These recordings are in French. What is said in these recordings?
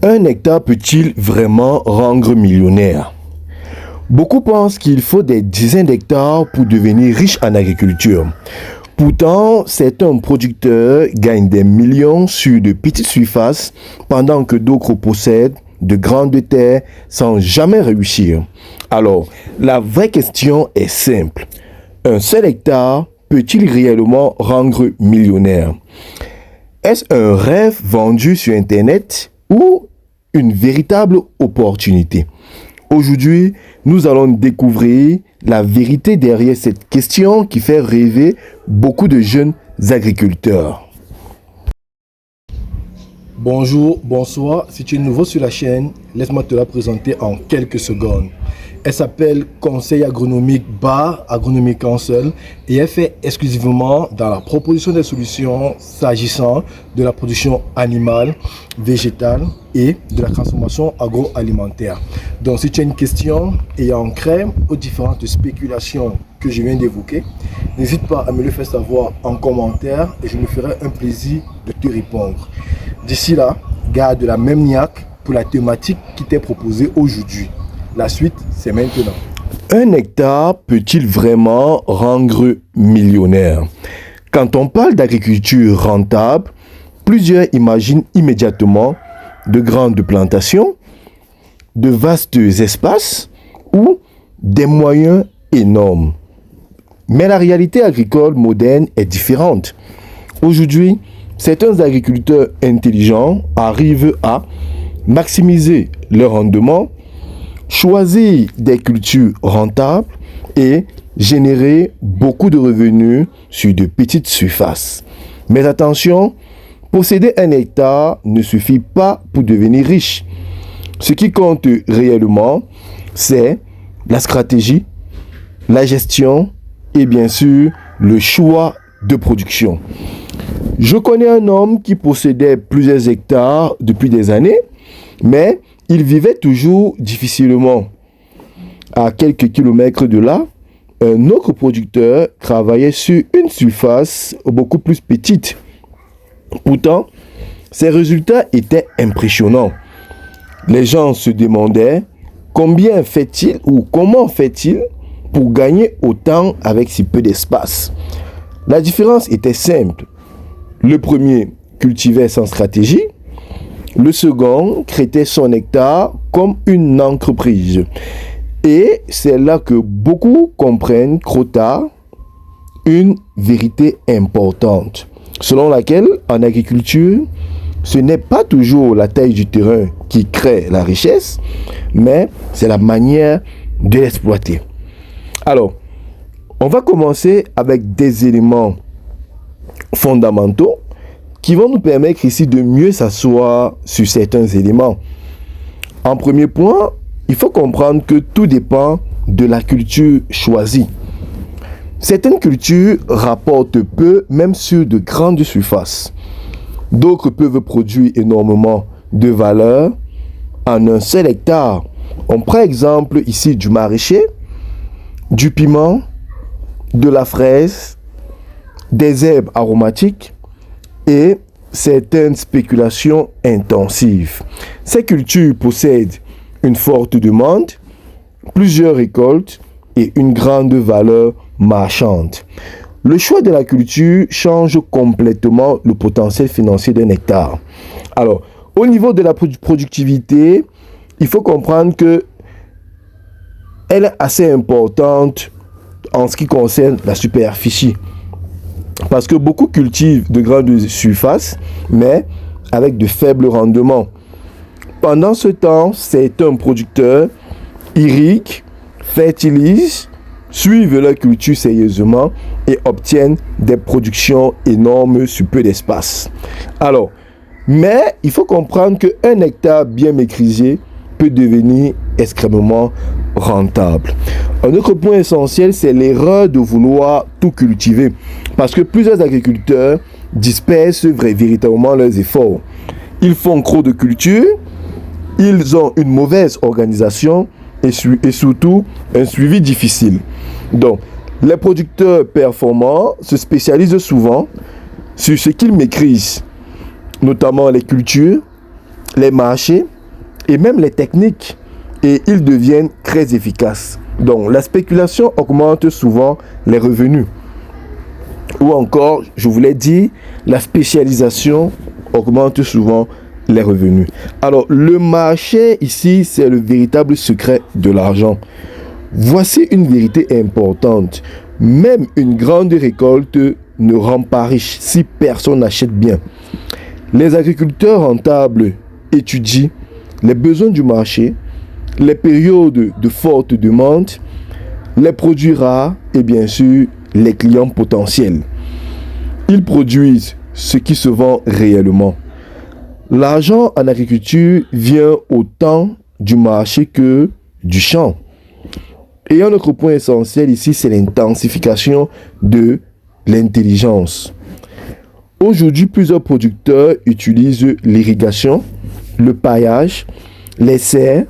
Un hectare peut-il vraiment rendre millionnaire? Beaucoup pensent qu'il faut des dizaines d'hectares pour devenir riche en agriculture. Pourtant, certains producteurs gagnent des millions sur de petites surfaces pendant que d'autres possèdent de grandes terres sans jamais réussir. Alors, la vraie question est simple. Un seul hectare peut-il réellement rendre millionnaire? Est-ce un rêve vendu sur Internet ou une véritable opportunité? Aujourd'hui, nous allons découvrir la vérité derrière cette question qui fait rêver beaucoup de jeunes agriculteurs. Bonjour, bonsoir. Si tu es nouveau sur la chaîne, laisse-moi te la présenter en quelques secondes. Elle s'appelle Conseil agronomique bar Agronomie Council et elle fait exclusivement dans la proposition des solutions s'agissant de la production animale, végétale et de la transformation agroalimentaire. Donc si tu as une question ayant trait aux différentes spéculations que je viens d'évoquer, n'hésite pas à me le faire savoir en commentaire et je me ferai un plaisir de te répondre. D'ici là, garde la même niaque pour la thématique qui t'est proposée aujourd'hui. La suite, c'est maintenant. Un hectare peut-il vraiment rendre millionnaire? Quand on parle d'agriculture rentable, plusieurs imaginent immédiatement de grandes plantations, de vastes espaces ou des moyens énormes. Mais la réalité agricole moderne est différente. Aujourd'hui, certains agriculteurs intelligents arrivent à maximiser leur rendement, choisir des cultures rentables et générer beaucoup de revenus sur de petites surfaces. Mais attention, posséder un hectare ne suffit pas pour devenir riche. Ce qui compte réellement, c'est la stratégie, la gestion et bien sûr le choix de production. Je connais un homme qui possédait plusieurs hectares depuis des années, mais il vivait toujours difficilement. À quelques kilomètres de là, un autre producteur travaillait sur une surface beaucoup plus petite. Pourtant, ses résultats étaient impressionnants. Les gens se demandaient combien fait-il ou comment fait-il pour gagner autant avec si peu d'espace. La différence était simple. Le premier cultivait sans stratégie. Le second traitait son hectare comme une entreprise. Et c'est là que beaucoup comprennent trop tard une vérité importante, selon laquelle en agriculture, ce n'est pas toujours la taille du terrain qui crée la richesse, mais c'est la manière de l'exploiter. Alors, on va commencer avec des éléments fondamentaux qui vont nous permettre ici de mieux s'asseoir sur certains éléments. En premier point, il faut comprendre que tout dépend de la culture choisie. Certaines cultures rapportent peu, même sur de grandes surfaces. D'autres peuvent produire énormément de valeur en un seul hectare. On prend exemple ici du maraîcher, du piment, de la fraise, des herbes aromatiques et certaines spéculations intensives. Ces cultures possèdent une forte demande, plusieurs récoltes et une grande valeur marchande. Le choix de la culture change complètement le potentiel financier d'un hectare. Alors, au niveau de la productivité, il faut comprendre que elle est assez importante en ce qui concerne la superficie. Parce que beaucoup cultivent de grandes surfaces, mais avec de faibles rendements. Pendant ce temps, certains producteurs irriguent, fertilisent, suivent leur culture sérieusement et obtiennent des productions énormes sur peu d'espace. Alors, mais il faut comprendre qu'un hectare bien maîtrisé peut devenir extrêmement rentable. Un autre point essentiel, c'est l'erreur de vouloir tout cultiver. Parce que plusieurs agriculteurs dispersent véritablement leurs efforts. Ils font trop de culture, ils ont une mauvaise organisation et surtout un suivi difficile. Donc, les producteurs performants se spécialisent souvent sur ce qu'ils maîtrisent, notamment les cultures, les marchés et même les techniques, et ils deviennent très efficaces. Donc la spéculation augmente souvent les revenus. Ou encore, je vous l'ai dit, la spécialisation augmente souvent les revenus. Alors le marché ici, c'est le véritable secret de l'argent. Voici une vérité importante. Même une grande récolte ne rend pas riche si personne n'achète bien. Les agriculteurs rentables étudient les besoins du marché, les périodes de forte demande, les produits rares et bien sûr les clients potentiels. Ils produisent ce qui se vend réellement. L'argent en agriculture vient autant du marché que du champ. Et un autre point essentiel ici, c'est l'intensification de l'intelligence. Aujourd'hui, plusieurs producteurs utilisent l'irrigation, le paillage, les serres,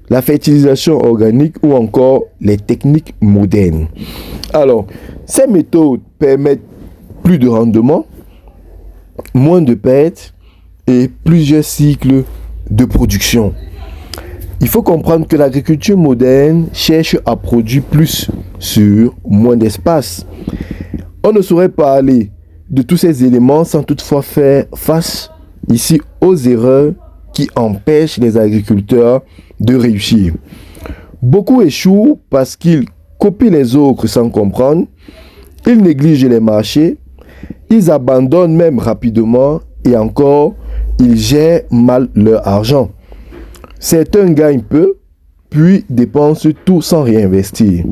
la fertilisation organique ou encore les techniques modernes. Alors, ces méthodes permettent plus de rendement, moins de pertes et plusieurs cycles de production. Il faut comprendre que l'agriculture moderne cherche à produire plus sur moins d'espace. On ne saurait parler de tous ces éléments sans toutefois faire face ici aux erreurs qui empêchent les agriculteurs de réussir. Beaucoup échouent parce qu'ils copient les autres sans comprendre, ils négligent les marchés, ils abandonnent même rapidement et encore, ils gèrent mal leur argent. Certains gagnent peu, puis dépensent tout sans réinvestir.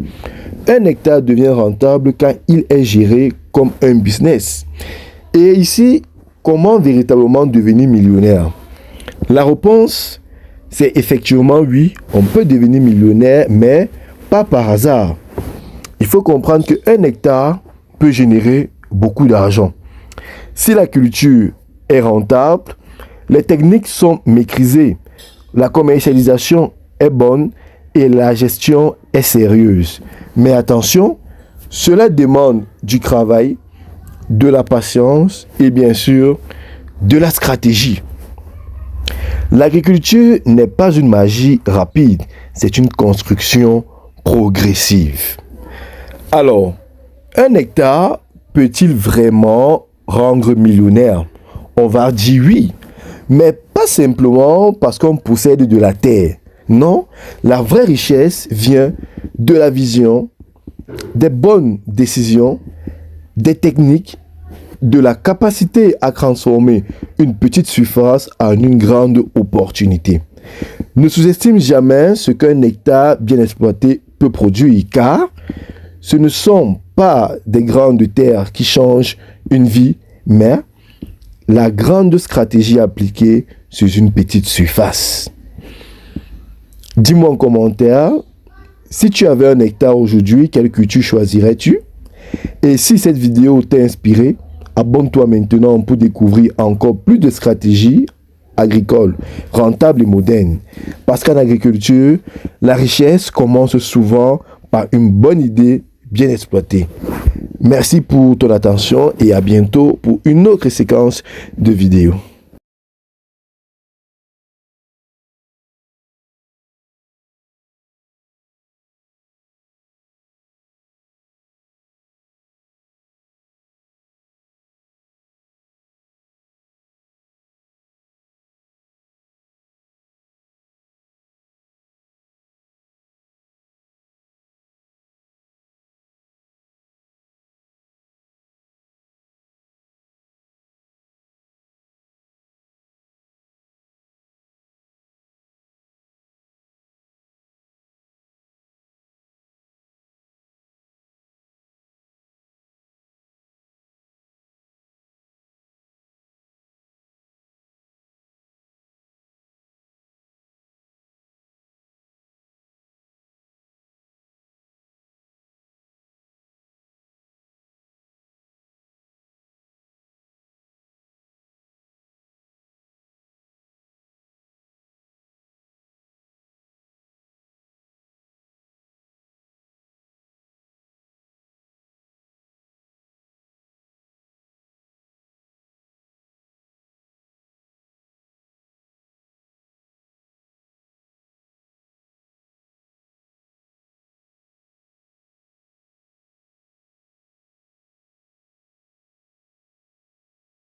Un hectare devient rentable quand il est géré comme un business. Et ici, comment véritablement devenir millionnaire? La réponse, c'est effectivement oui, on peut devenir millionnaire, mais pas par hasard. Il faut comprendre qu'un hectare peut générer beaucoup d'argent. Si la culture est rentable, les techniques sont maîtrisées, la commercialisation est bonne et la gestion est sérieuse. Mais attention, cela demande du travail, de la patience et bien sûr de la stratégie. L'agriculture n'est pas une magie rapide, c'est une construction progressive. Alors, un hectare peut-il vraiment rendre millionnaire? On va dire oui, mais pas simplement parce qu'on possède de la terre. Non, la vraie richesse vient de la vision, des bonnes décisions, des techniques, de la capacité à transformer une petite surface en une grande opportunité. Ne sous-estime jamais ce qu'un hectare bien exploité peut produire, car ce ne sont pas des grandes terres qui changent une vie, mais la grande stratégie appliquée sur une petite surface. Dis-moi en commentaire, si tu avais un hectare aujourd'hui, quelle culture choisirais-tu? Et si cette vidéo t'a inspiré, abonne-toi maintenant pour découvrir encore plus de stratégies agricoles, rentables et modernes. Parce qu'en agriculture, la richesse commence souvent par une bonne idée bien exploitée. Merci pour ton attention et à bientôt pour une autre séquence de vidéos.